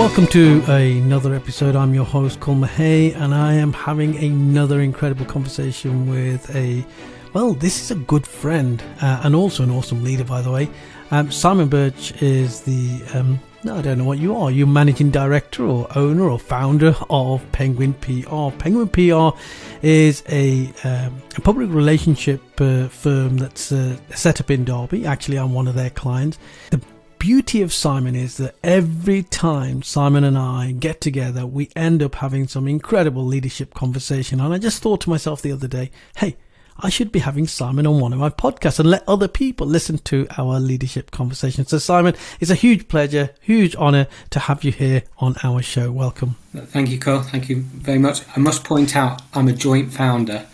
Welcome to another episode. I'm your host, Kul Mahay, and I am having another incredible conversation with this is a good friend and also an awesome leader, by the way. Simon Burch is I don't know what you are. You're managing director or owner or founder of Penguin PR. Penguin PR is a public relationship firm that's set up in Derby. Actually, I'm one of their clients. The beauty of Simon is that every time Simon and I get together, we end up having some incredible leadership conversation. And I just thought to myself the other day, hey, I should be having Simon on one of my podcasts and let other people listen to our leadership conversation. So Simon, it's a huge pleasure, huge honour to have you here on our show. Welcome. Thank you, Carl. Thank you very much. I must point out I'm a joint founder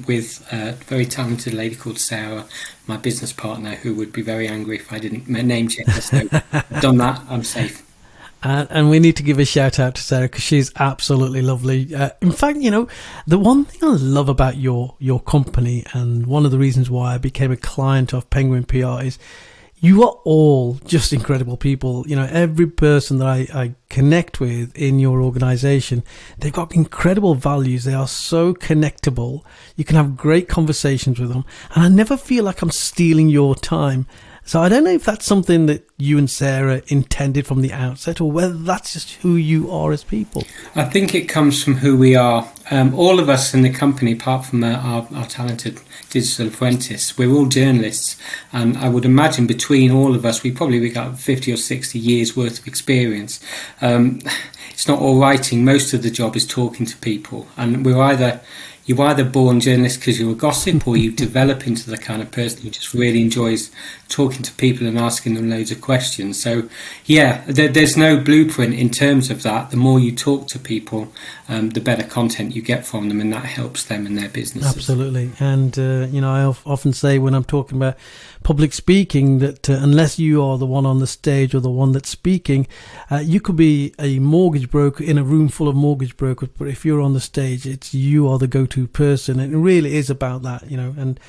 with a very talented lady called Sarah, my business partner, who would be very angry if I didn't name check her. So I've done that. I'm safe. And we need to give a shout out to Sarah because she's absolutely lovely. In fact, the one thing I love about your company, and one of the reasons why I became a client of Penguin PR, is you are all just incredible people. Every person that I connect with in your organization, they've got incredible values. They are so connectable. You can have great conversations with them. And I never feel like I'm stealing your time. So I don't know if that's something that you and Sarah intended from the outset, or whether that's just who you are as people. I think it comes from who we are. All of us in the company, apart from our talented digital apprentice, we're all journalists. And I would imagine between all of us, we got 50 or 60 years worth of experience. It's not all writing. Most of the job is talking to people. And you're either born journalist because you're a gossip, or you develop into the kind of person who just really enjoys talking to people and asking them loads of questions. So, yeah, there's no blueprint in terms of that. The more you talk to people, the better content you get from them, and that helps them in their businesses. Absolutely. And, I often say when I'm talking about public speaking that unless you are the one on the stage or the one that's speaking, you could be a mortgage broker in a room full of mortgage brokers, but if you're on the stage, you are the go-to person. And it really is about that, and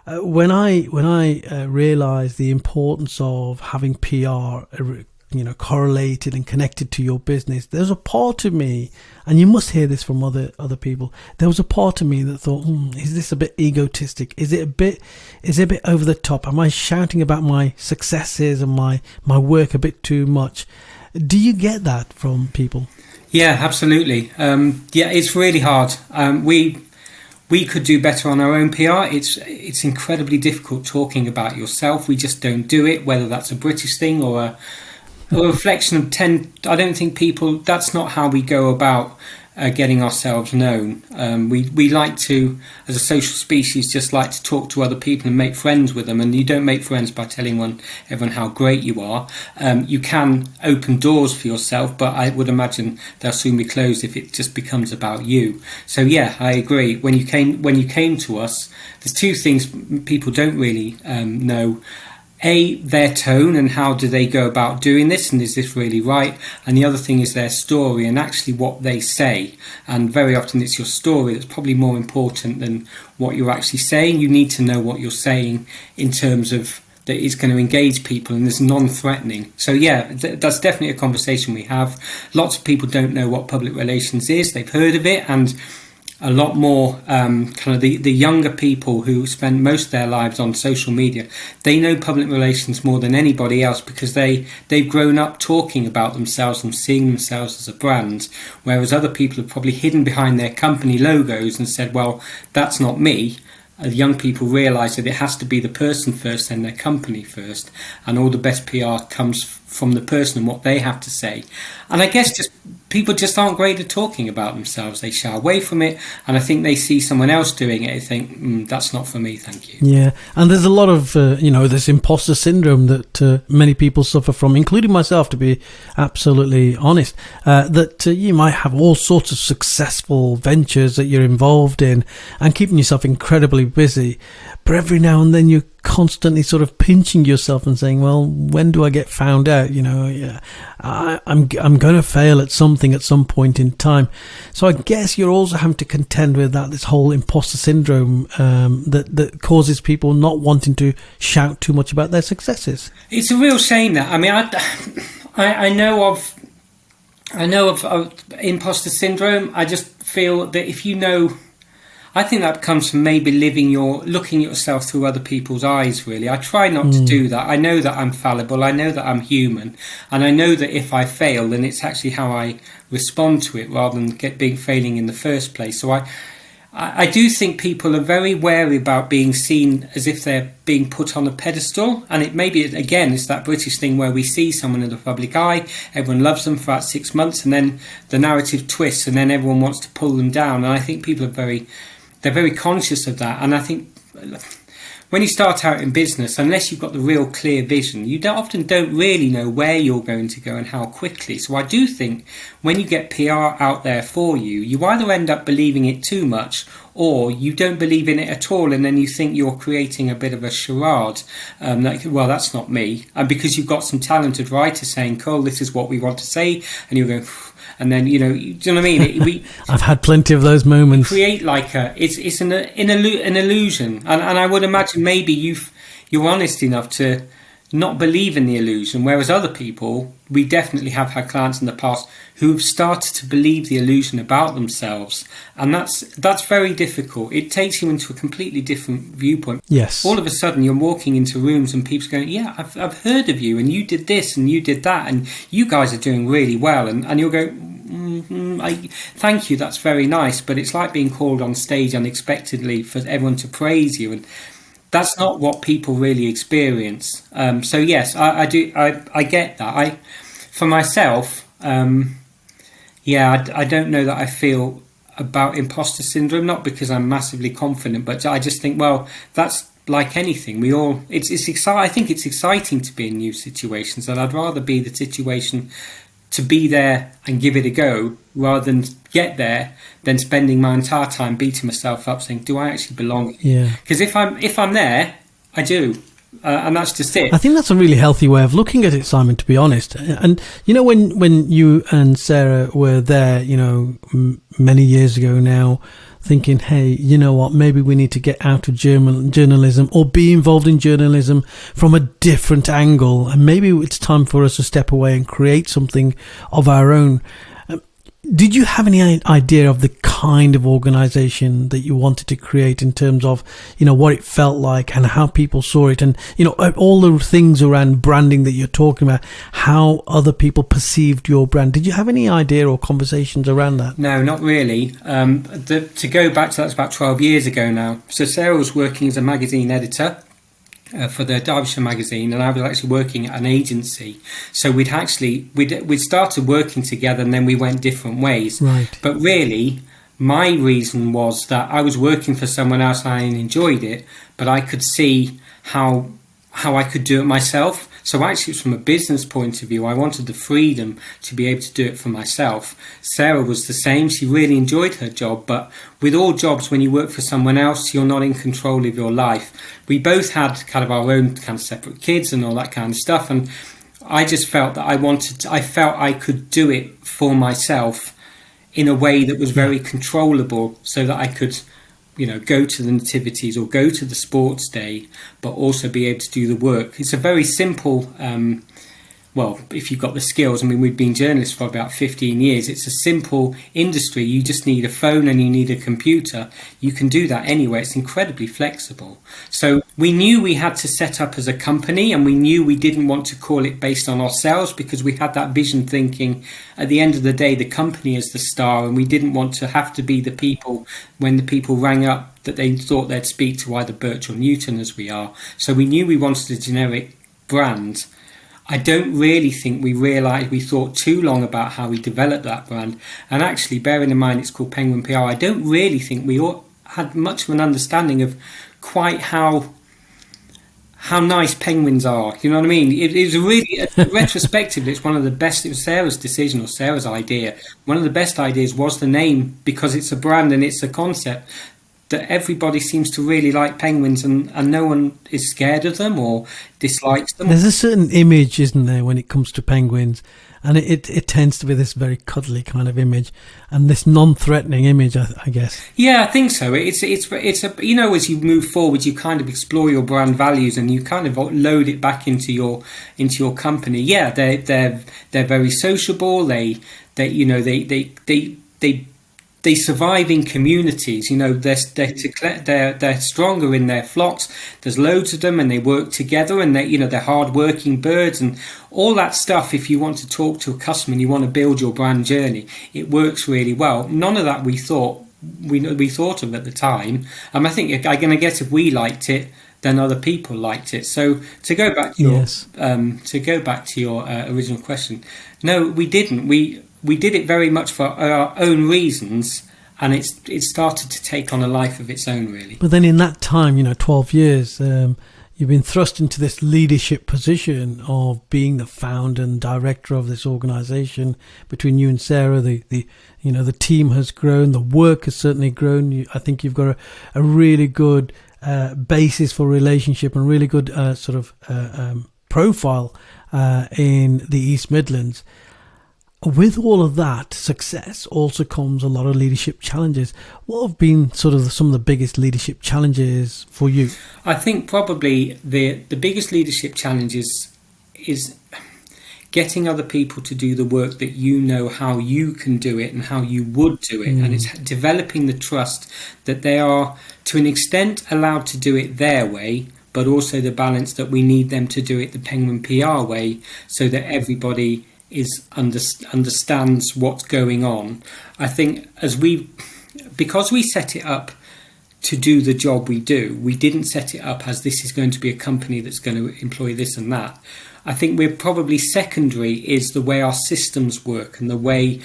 when I realized the importance of having PR correlated and connected to your business, there's a part of me, and you must hear this from other people, there was a part of me that thought, is this a bit egotistic? Is it a bit over the top? Am I shouting about my successes and my work a bit too much? Do you get that from people? Yeah, absolutely. It's really hard. We could do better on our own PR. It's incredibly difficult talking about yourself. We just don't do it, whether that's a British thing or a reflection of I don't think people, that's not how we go about getting ourselves known. We like to, as a social species, just like to talk to other people and make friends with them. And you don't make friends by telling everyone how great you are. You can open doors for yourself, but I would imagine they'll soon be closed if it just becomes about you. So yeah, I agree. When you came to us, there's two things people don't really know. Their tone and how do they go about doing this, and is this really right? And the other thing is their story and actually what they say. And very often it's your story that's probably more important than what you're actually saying. You need to know what you're saying in terms of that it's going to engage people and is non-threatening. So yeah, that's definitely a conversation we have. Lots of people don't know what public relations is. They've heard of it, and a lot more kind of the younger people who spend most of their lives on social media, they know public relations more than anybody else because they've grown up talking about themselves and seeing themselves as a brand, whereas other people have probably hidden behind their company logos and said, well, that's not me. Young people realise that it has to be the person first, then their company first, and all the best PR comes from the person and what they have to say. And I guess just people just aren't great at talking about themselves. They shy away from it, and I think they see someone else doing it and think, that's not for me, thank you. Yeah, and there's a lot of, this imposter syndrome that many people suffer from, including myself, to be absolutely honest, that you might have all sorts of successful ventures that you're involved in and keeping yourself incredibly busy, but every now and then you're constantly sort of pinching yourself and saying, well, when do I get found out? I'm going to fail at something at some point in time. So I guess you're also having to contend with this whole imposter syndrome that causes people not wanting to shout too much about their successes. It's a real shame that, I mean, I know of I know of imposter syndrome. I just feel that if you know, I think that comes from maybe looking at yourself through other people's eyes, really. I try not to do that. I know that I'm fallible. I know that I'm human. And I know that if I fail, then it's actually how I respond to it rather than failing in the first place. So I do think people are very wary about being seen as if they're being put on a pedestal. And it maybe, again, it's that British thing where we see someone in the public eye, everyone loves them for about 6 months, and then the narrative twists and then everyone wants to pull them down. And I think people are they're very conscious of that. And I think when you start out in business, unless you've got the real clear vision, you often don't really know where you're going to go and how quickly. So I do think when you get PR out there for you, you either end up believing it too much or you don't believe in it at all, and then you think you're creating a bit of a charade. Well, that's not me. And because you've got some talented writers saying, Kul, this is what we want to say, and you're going... And then, do you know what I mean? I've had plenty of those moments. Create it's an illusion. And I would imagine maybe you're honest enough to not believe in the illusion, whereas other people, we definitely have had clients in the past who've started to believe the illusion about themselves. And that's very difficult. It takes you into a completely different viewpoint. Yes. All of a sudden, you're walking into rooms and people's going, yeah, I've heard of you, and you did this and you did that, and you guys are doing really well. And you'll go, thank you, that's very nice. But it's like being called on stage unexpectedly for everyone to praise you. And that's not what people really experience. So yes, I do. I get that. For myself, I don't know that I feel about imposter syndrome. Not because I'm massively confident, but I just think, well, that's like anything. It's exciting. I think it's exciting to be in new situations, and I'd rather be the situation to be there and give it a go rather than get there than spending my entire time beating myself up saying, do I actually belong here? Yeah. Because if I'm there, I do. And that's just it. I think that's a really healthy way of looking at it, Simon, to be honest. And, when you and Sarah were there, many years ago now, thinking, hey, you know what, maybe we need to get out of journalism or be involved in journalism from a different angle. And maybe it's time for us to step away and create something of our own. Did you have any idea of the kind of organisation that you wanted to create in terms of, what it felt like and how people saw it, and, all the things around branding that you're talking about, how other people perceived your brand? Did you have any idea or conversations around that? No, not really. To go back to that's about 12 years ago now. So Sarah was working as a magazine editor for the Derbyshire magazine, and I was actually working at an agency. So we'd started working together, and then we went different ways. Right. But really, my reason was that I was working for someone else and I enjoyed it, but I could see how I could do it myself. So actually, from a business point of view, I wanted the freedom to be able to do it for myself. Sarah was the same. She really enjoyed her job, but with all jobs, when you work for someone else, you're not in control of your life. We both had kind of our own kind of separate kids and all that kind of stuff, and I just felt that I felt I could do it for myself in a way that was very controllable, so that I could, go to the nativities or go to the sports day, but also be able to do the work. It's a very simple, if you've got the skills. I mean, we've been journalists for about 15 years. It's a simple industry. You just need a phone and you need a computer. You can do that anywhere. It's incredibly flexible. So we knew we had to set up as a company, and we knew we didn't want to call it based on ourselves, because we had that vision thinking at the end of the day, the company is the star, and we didn't want to have to be the people when the people rang up that they thought they'd speak to either Burch or Newton as we are. So we knew we wanted a generic brand. I don't really think we thought too long about how we developed that brand. And actually, bearing in mind it's called Penguin PR, I don't really think we had much of an understanding of quite how nice penguins are. You know what I mean? It was really, retrospectively, it's one of the best. It was Sarah's decision or Sarah's idea. One of the best ideas was the name, because it's a brand and it's a concept that everybody seems to really like penguins, and no one is scared of them or dislikes them. There's a certain image, isn't there, when it comes to penguins, and it tends to be this very cuddly kind of image and this non-threatening image, I guess. Yeah, I think so. It's a, as you move forward, you kind of explore your brand values and you kind of load it back into your company. Yeah, they're very sociable. they survive in communities. They're stronger in their flocks. There's loads of them, and they work together, and they're hard-working birds, and all that stuff. If you want to talk to a customer and you want to build your brand journey, it works really well. None of that we thought of at the time. I think I'm going to guess if we liked it, then other people liked it. So to go back to your original question, no, we didn't. We did it very much for our own reasons, and it started to take on a life of its own, really. But then in that time, 12 years, you've been thrust into this leadership position of being the founder and director of this organisation. Between you and Sarah, the team has grown, the work has certainly grown. I think you've got a really good basis for relationship and really good profile in the East Midlands. With all of that success also comes a lot of leadership challenges. What have been some of the biggest leadership challenges for you? I think probably the biggest leadership challenges is getting other people to do the work that how you can do it and how you would do it. And it's developing the trust that they are, to an extent, allowed to do it their way, but also the balance that we need them to do it the Penguin PR way, so that everybody understands what's going on. I think because we set it up to do the job we do, we didn't set it up as this is going to be a company that's going to employ this and that. I think we're probably secondary is the way our systems work and the way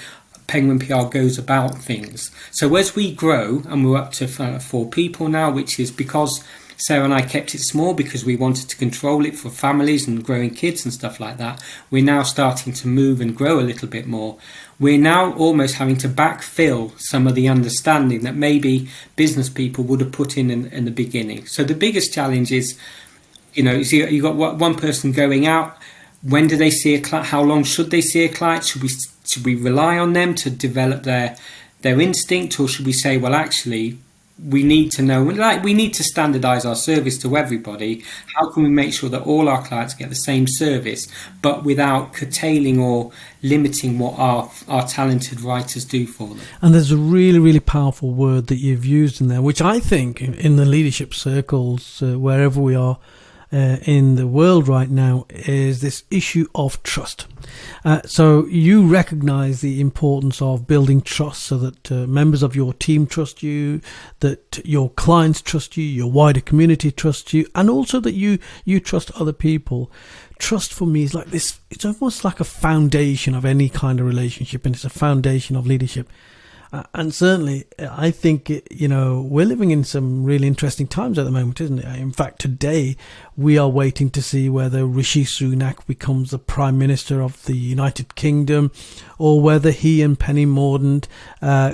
Penguin PR goes about things. So as we grow, and we're up to 4 people now, which is because Sarah and I kept it small because we wanted to control it for families and growing kids and stuff like that. We're now starting to move and grow a little bit more. We're now almost having to backfill some of the understanding that maybe business people would have put in the beginning. So the biggest challenge is, you've got one person going out. When do they see a client? How long should they see a client? Should we rely on them to develop their instinct, or should we say, well, actually, we need to know, we need to standardize our service to everybody. How can we make sure that all our clients get the same service, but without curtailing or limiting what our talented writers do for them? And there's a really, really powerful word that you've used in there, which I think in the leadership circles, wherever we are in the world right now, is this issue of trust. So you recognize the importance of building trust so that members of your team trust you, that your clients trust you, your wider community trusts you, and also that you trust other people. Trust for me is like this. It's almost like a foundation of any kind of relationship, and it's a foundation of leadership. And certainly, I think, we're living in some really interesting times at the moment, isn't it? In fact, today, we are waiting to see whether Rishi Sunak becomes the Prime Minister of the United Kingdom, or whether he and Penny Mordaunt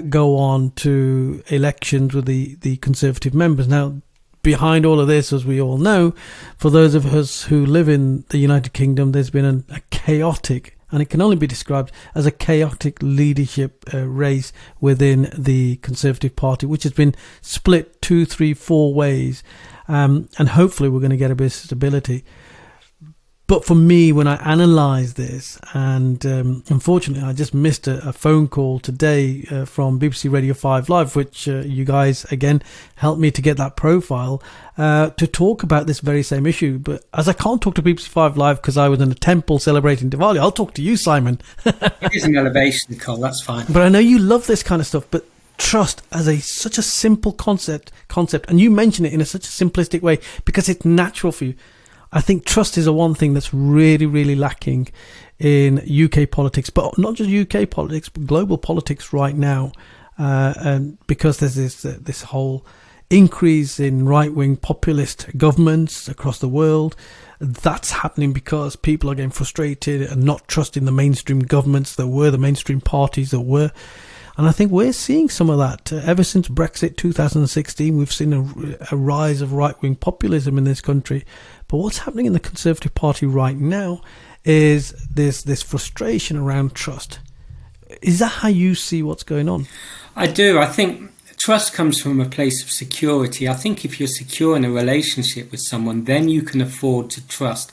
go on to elections with the Conservative members. Now, behind all of this, as we all know, for those of us who live in the United Kingdom, there's been a chaotic, and it can only be described as a chaotic leadership race within the Conservative Party, which has been split 2, 3, 4 ways. And hopefully we're going to get a bit of stability. But for me, when I analyse this, and unfortunately I just missed a phone call today from BBC Radio 5 Live, which you guys, again, helped me to get that profile to talk about this very same issue. But as I can't talk to BBC 5 Live because I was in a temple celebrating Diwali, I'll talk to you, Simon. It is an elevation call, that's fine. But I know you love this kind of stuff, but trust as such a simple concept, and you mention it in such a simplistic way because it's natural for you. I think trust is the one thing that's really, really lacking in UK politics, but not just UK politics, but global politics right now. And because there's this whole increase in right-wing populist governments across the world, that's happening because people are getting frustrated and not trusting the mainstream governments that were, the mainstream parties that were. And I think we're seeing some of that. Ever since Brexit 2016, we've seen a rise of right-wing populism in this country. But what's happening in the Conservative Party right now is this frustration around trust. Is that how you see what's going on? I do. I think trust comes from a place of security. I think if you're secure in a relationship with someone, then you can afford to trust.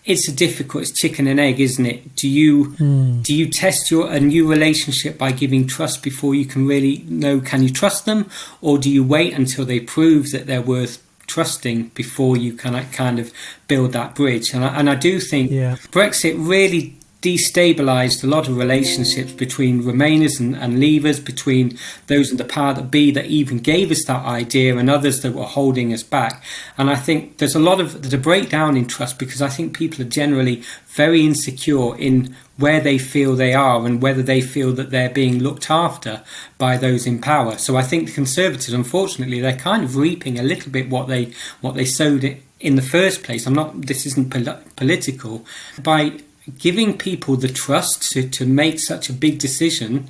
it's it's chicken and egg, isn't it? Do you test a new relationship by giving trust before you can really know, can you trust them? Or do you wait until they prove that they're worth trusting before you can kind of build that bridge? And I do think Brexit really destabilised a lot of relationships between Remainers and Leavers, between those in the power that be that even gave us that idea and others that were holding us back. And I think there's a breakdown in trust, because I think people are generally very insecure in where they feel they are and whether they feel that they're being looked after by those in power. So I think the Conservatives, unfortunately, they're kind of reaping a little bit what they sowed in the first place. This isn't political. By giving people the trust to make such a big decision,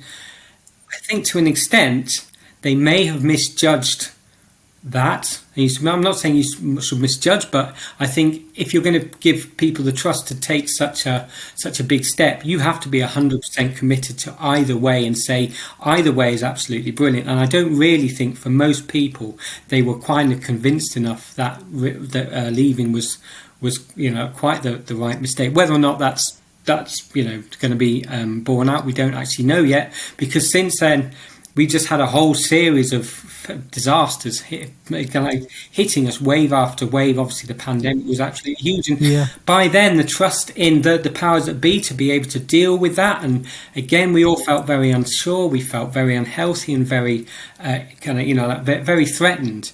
I think to an extent they may have misjudged that. I'm not saying you should misjudge, but I think if you're going to give people the trust to take such a big step, you have to be 100% committed to either way and say either way is absolutely brilliant. And I don't really think for most people they were kind of convinced enough that leaving was quite the right mistake. Whether or not that's going to be borne out, we don't actually know yet, because since then we just had a whole series of disasters hitting us wave after wave. Obviously the pandemic was absolutely huge, and by then the trust in the powers that be to be able to deal with that, and again we all felt very unsure, we felt very unhealthy and very very threatened.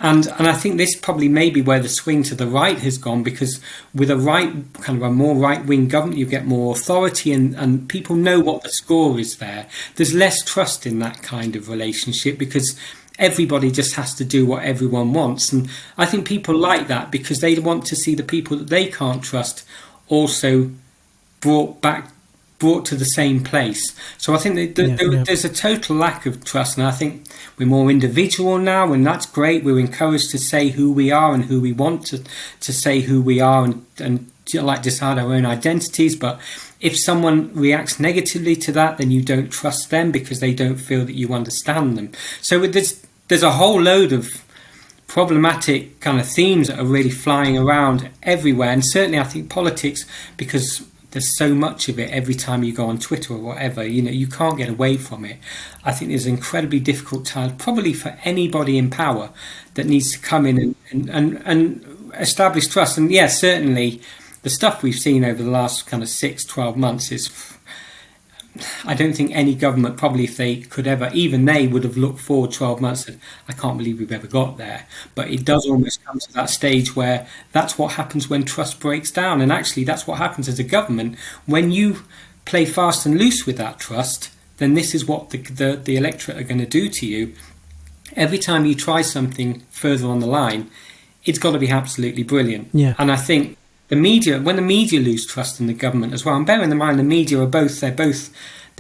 And I think this probably may be where the swing to the right has gone, because with a more right-wing government, you get more authority and people know what the score is there. There's less trust in that kind of relationship because everybody just has to do what everyone wants. And I think people like that because they want to see the people that they can't trust also brought to the same place. So I think there's a total lack of trust, and I think we're more individual now, and that's great. We're encouraged to say who we are and who we want to say who we are, and decide our own identities. But if someone reacts negatively to that, then you don't trust them because they don't feel that you understand them. So there's a whole load of problematic kind of themes that are really flying around everywhere, and certainly I think politics, because there's so much of it every time you go on Twitter or whatever, you can't get away from it. I think there's an incredibly difficult time, probably for anybody in power, that needs to come in and establish trust. And yes, certainly the stuff we've seen over the last kind of 6-12 months is, I don't think any government, probably if they could ever, even they would have looked forward 12 months and I can't believe we've ever got there. But it does almost come to that stage where that's what happens when trust breaks down. And actually that's what happens as a government. When you play fast and loose with that trust, then this is what the electorate are going to do to you. Every time you try something further on the line, it's got to be absolutely brilliant. Yeah. And I think when the media lose trust in the government as well, and bearing in mind the media they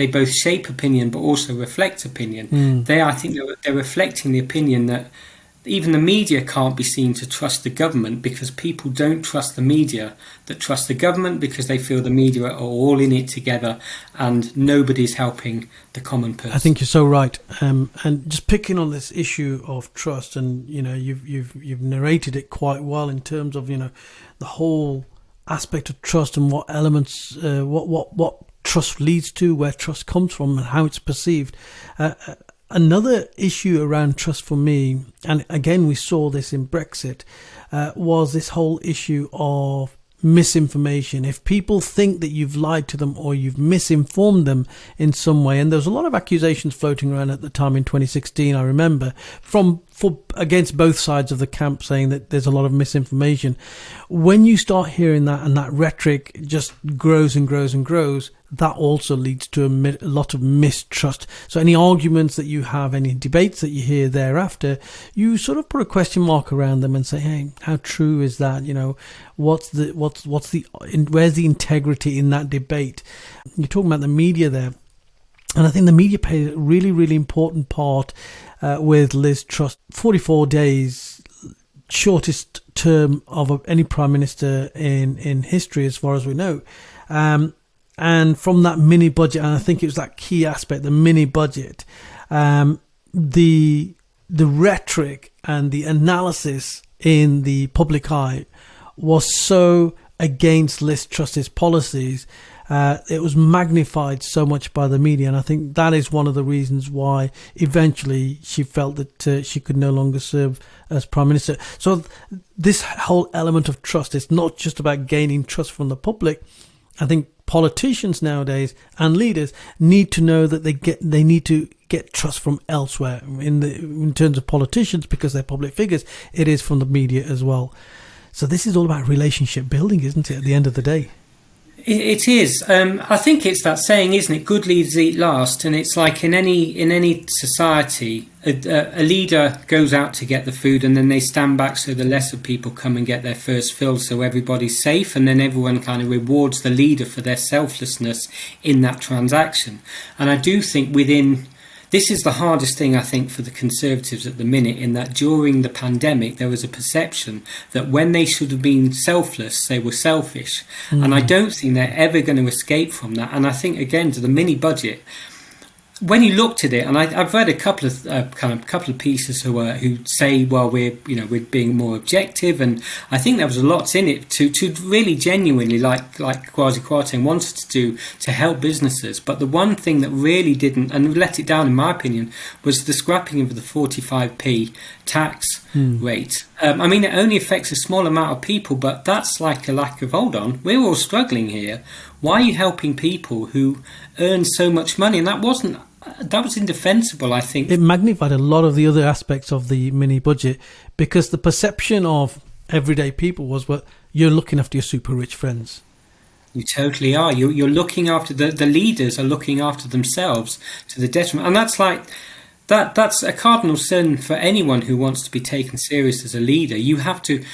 both shape opinion but also reflect opinion. I think they're reflecting the opinion that even the media can't be seen to trust the government, because people don't trust the media that trust the government, because they feel the media are all in it together and nobody's helping the common person. I think you're so right. And just picking on this issue of trust, and you've narrated it quite well in terms of the whole aspect of trust and what elements, what trust leads to, where trust comes from, and how it's perceived. Another issue around trust for me, and again we saw this in Brexit, was this whole issue of misinformation. If people think that you've lied to them or you've misinformed them in some way, and there was a lot of accusations floating around at the time in 2016, I remember, against both sides of the camp, saying that there's a lot of misinformation. When you start hearing that and that rhetoric just grows and grows and grows, that also leads to a lot of mistrust. So any arguments that you have, any debates that you hear thereafter, you sort of put a question mark around them and say, hey, how true is that? Where's the integrity in that debate? You're talking about the media there. And I think the media played a really, really important part with Liz Truss. 44 days, shortest term of any Prime Minister in history, as far as we know. And from that mini budget, and I think it was that key aspect, the mini budget, the rhetoric and the analysis in the public eye was so against Liz Truss's policies, it was magnified so much by the media, and I think that is one of the reasons why eventually she felt that she could no longer serve as Prime Minister. So this whole element of trust is not just about gaining trust from the public. I think politicians nowadays and leaders need to know that they need to get trust from elsewhere. In terms of politicians, because they're public figures, it is from the media as well. So this is all about relationship building, isn't it, at the end of the day? It is. I think it's that saying, isn't it? Good leaders eat last, and it's like in any society, a leader goes out to get the food, and then they stand back so the lesser people come and get their first fill, so everybody's safe, and then everyone kind of rewards the leader for their selflessness in that transaction. And I do think this is the hardest thing, I think, for the Conservatives at the minute, in that during the pandemic there was a perception that when they should have been selfless, they were selfish. And I don't think they're ever going to escape from that. And I think, again, to the mini budget, when you looked at it, and I've read a couple of pieces who say, well, we're being more objective, and I think there was a lot in it to really genuinely, like Kwasi Kwarteng wanted to do, to help businesses. But the one thing that really didn't, and let it down in my opinion, was the scrapping of the 45p tax rate. I mean, it only affects a small amount of people, but that's like a lack of, hold on, we're all struggling here. Why are you helping people who earn so much money? And that was indefensible, I think. It magnified a lot of the other aspects of the mini budget, because the perception of everyday people was, well, you're looking after your super rich friends. You totally are. You're looking after the leaders are looking after themselves to the detriment. And that's like that's a cardinal sin for anyone who wants to be taken serious as a leader. You have to.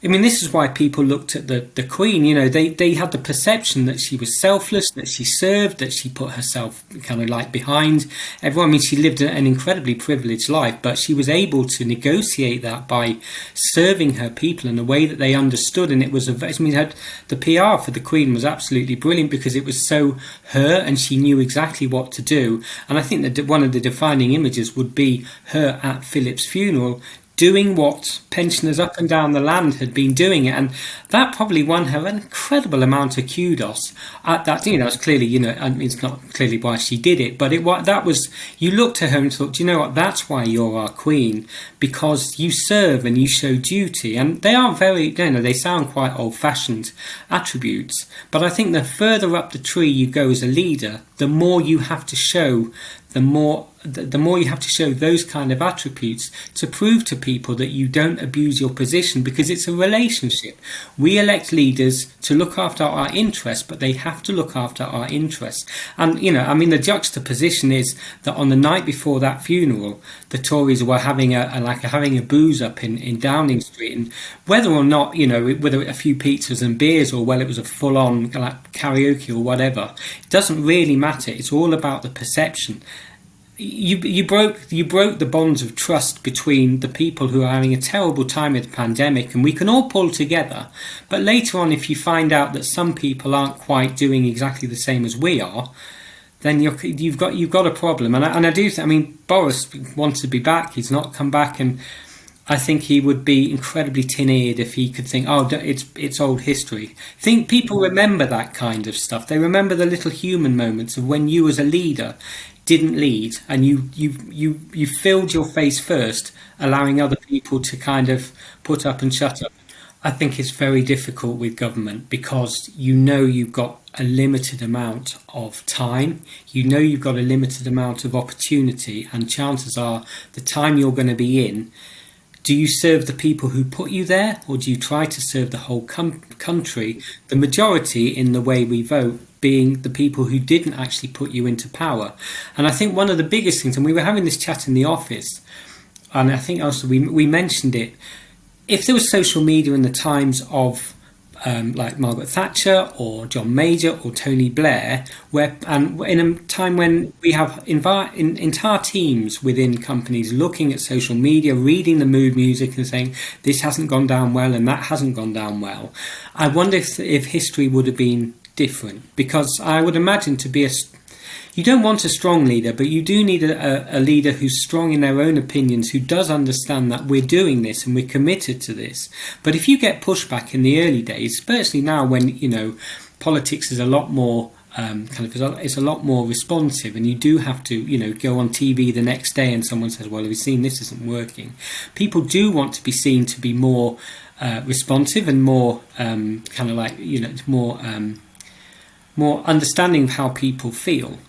I mean, this is why people looked at the Queen. You know, they had the perception that she was selfless, that she served, that she put herself kind of like behind everyone. I mean, she lived an incredibly privileged life, but she was able to negotiate that by serving her people in a way that they understood. And it was the PR for the Queen was absolutely brilliant, because it was so her, and she knew exactly what to do. And I think that one of the defining images would be her at Philip's funeral, doing what pensioners up and down the land had been doing it, and that probably won her an incredible amount of kudos. At that, it's clearly, I mean, it's not clearly why she did it, but that was, you looked at her and thought, do you know what? That's why you're our Queen, because you serve and you show duty, and they are very, they sound quite old-fashioned attributes, but I think the further up the tree you go as a leader, the more you have to show. The more you have to show those kind of attributes to prove to people that you don't abuse your position, because it's a relationship. We elect leaders to look after our interests, but they have to look after our interests. And, the juxtaposition is that on the night before that funeral, the Tories were having a booze up in Downing Street, and whether or not, whether a few pizzas and beers or whether it was a full-on karaoke or whatever, it doesn't really matter. It's all about the perception. You broke the bonds of trust between the people who are having a terrible time with the pandemic, and we can all pull together. But later on, if you find out that some people aren't quite doing exactly the same as we are, then you've got a problem. And I do think, I mean, Boris wants to be back. He's not come back, and I think he would be incredibly tin-eared if he could think, oh, it's old history. Think people remember that kind of stuff. They remember the little human moments of when you as a leader didn't lead, and you filled your face first, allowing other people to kind of put up and shut up. I think it's very difficult with government, because you've got a limited amount of time, you've got a limited amount of opportunity, and chances are the time you're going to be in, do you serve the people who put you there, or do you try to serve the whole country? The majority in the way we vote being the people who didn't actually put you into power. And I think one of the biggest things, and we were having this chat in the office, and I think also we mentioned it, if there was social media in the times of like Margaret Thatcher or John Major or Tony Blair, and in a time when we have entire teams within companies looking at social media, reading the mood music and saying this hasn't gone down well and that hasn't gone down well, I wonder if history would have been different, because I would imagine to be you don't want a strong leader, but you do need a leader who's strong in their own opinions, who does understand that we're doing this and we're committed to this. But if you get pushback in the early days, especially now when, politics is a lot more it's a lot more responsive, and you do have to, go on TV the next day and someone says, well, have you seen this isn't working? People do want to be seen to be more responsive and more more understanding of how people feel.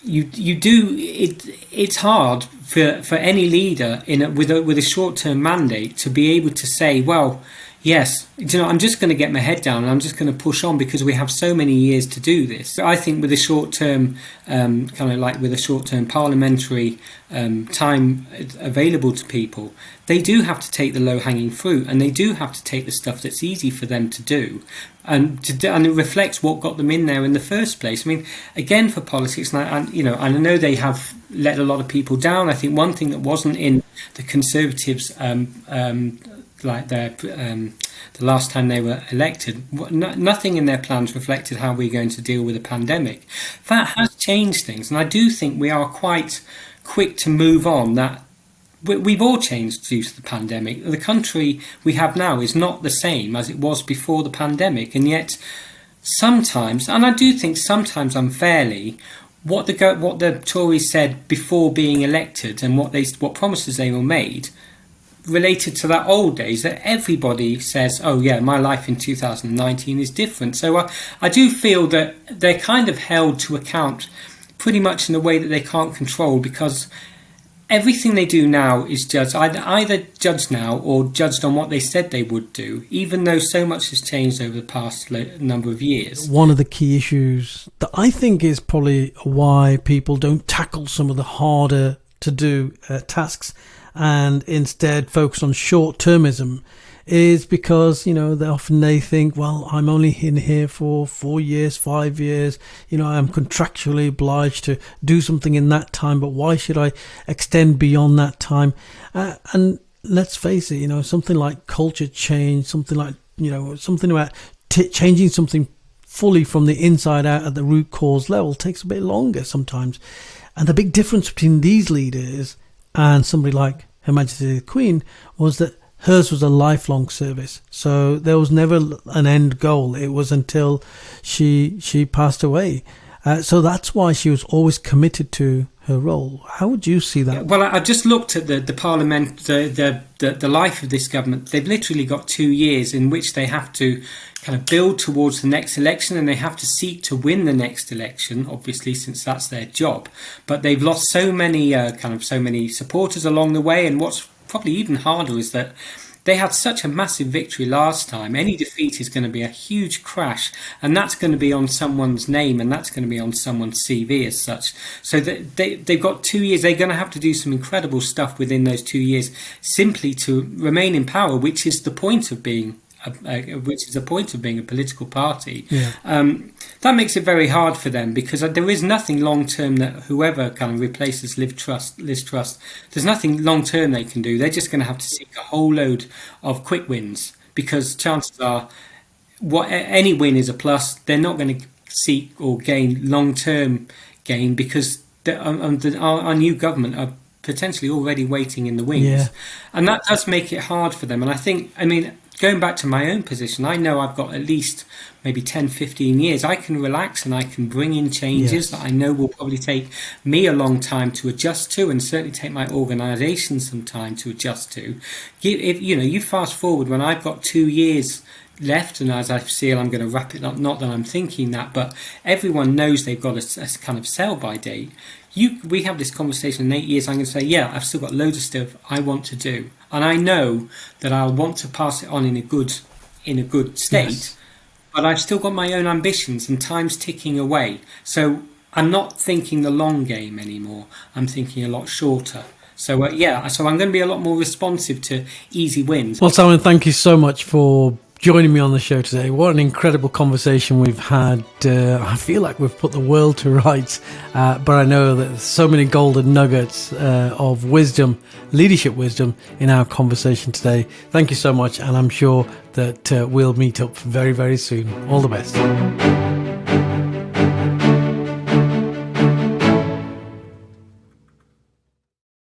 It's hard for any leader with a short-term mandate to be able to say, well, yes, I'm just going to get my head down and I'm just going to push on because we have so many years to do this. I think with a short-term, with a short-term parliamentary time available to people, they do have to take the low-hanging fruit, and they do have to take the stuff that's easy for them to do. And it reflects what got them in there in the first place. I mean, again, for politics, and I know they have let a lot of people down. I think one thing that wasn't in the Conservatives, the last time they were elected, nothing in their plans reflected how we're going to deal with a pandemic. That has changed things, and I do think we are quite quick to move on. That we've all changed due to the pandemic. The country we have now is not the same as it was before the pandemic, and yet sometimes, and I do think sometimes unfairly, what the Tories said before being elected and what promises they were made related to that old days, that everybody says, oh yeah, my life in 2019 is different. So I do feel that they're kind of held to account pretty much in a way that they can't control, because everything they do now is judged either judged now or judged on what they said they would do, even though so much has changed over the past number of years. One of the key issues that I think is probably why people don't tackle some of the harder to do tasks and instead focus on short-termism is because, they think, well, I'm only in here for 4 years, 5 years, I'm contractually obliged to do something in that time, but why should I extend beyond that time? And let's face it, something like culture change, something like, something about changing something fully from the inside out at the root cause level takes a bit longer sometimes. And the big difference between these leaders and somebody like Her Majesty the Queen was that hers was a lifelong service. So there was never an end goal. It was until she passed away. So that's why she was always committed to her role. How would you see that? Well, I just looked at the Parliament, the life of this government. They've literally got 2 years in which they have to kind of build towards the next election, and they have to seek to win the next election, obviously, since that's their job. But they've lost so many supporters along the way, and what's probably even harder is that they had such a massive victory last time. Any defeat is going to be a huge crash, and that's going to be on someone's name, and that's going to be on someone's CV as such. So they've got 2 years. They're going to have to do some incredible stuff within those 2 years simply to remain in power, which is the point of being a political party. Yeah. That makes it very hard for them, because there is nothing long term that whoever kind of replaces Liz Truss, there's nothing long term they can do. They're just going to have to seek a whole load of quick wins, because chances are any win is a plus. They're not going to seek or gain long term gain, because our new government are potentially already waiting in the wings. Yeah. And that does make it hard for them. And I think, going back to my own position, I know I've got at least maybe 10, 15 years. I can relax and I can bring in changes that I know will probably take me a long time to adjust to, and certainly take my organisation some time to adjust to. If you fast forward when I've got 2 years left, and as HCL I'm going to wrap it up, not that I'm thinking that, but everyone knows they've got a kind of sell-by date. We have this conversation in 8 years, I'm going to say, yeah, I've still got loads of stuff I want to do, and I know that I'll want to pass it on in a good state. Yes. But I've still got my own ambitions, and time's ticking away. So I'm not thinking the long game anymore. I'm thinking a lot shorter. So so I'm going to be a lot more responsive to easy wins. Well, Simon, thank you so much for joining me on the show today. What an incredible conversation we've had. I feel like we've put the world to rights, but I know that there's so many golden nuggets of wisdom, leadership wisdom, in our conversation today. Thank you so much, and I'm sure that we'll meet up very, very soon. All the best.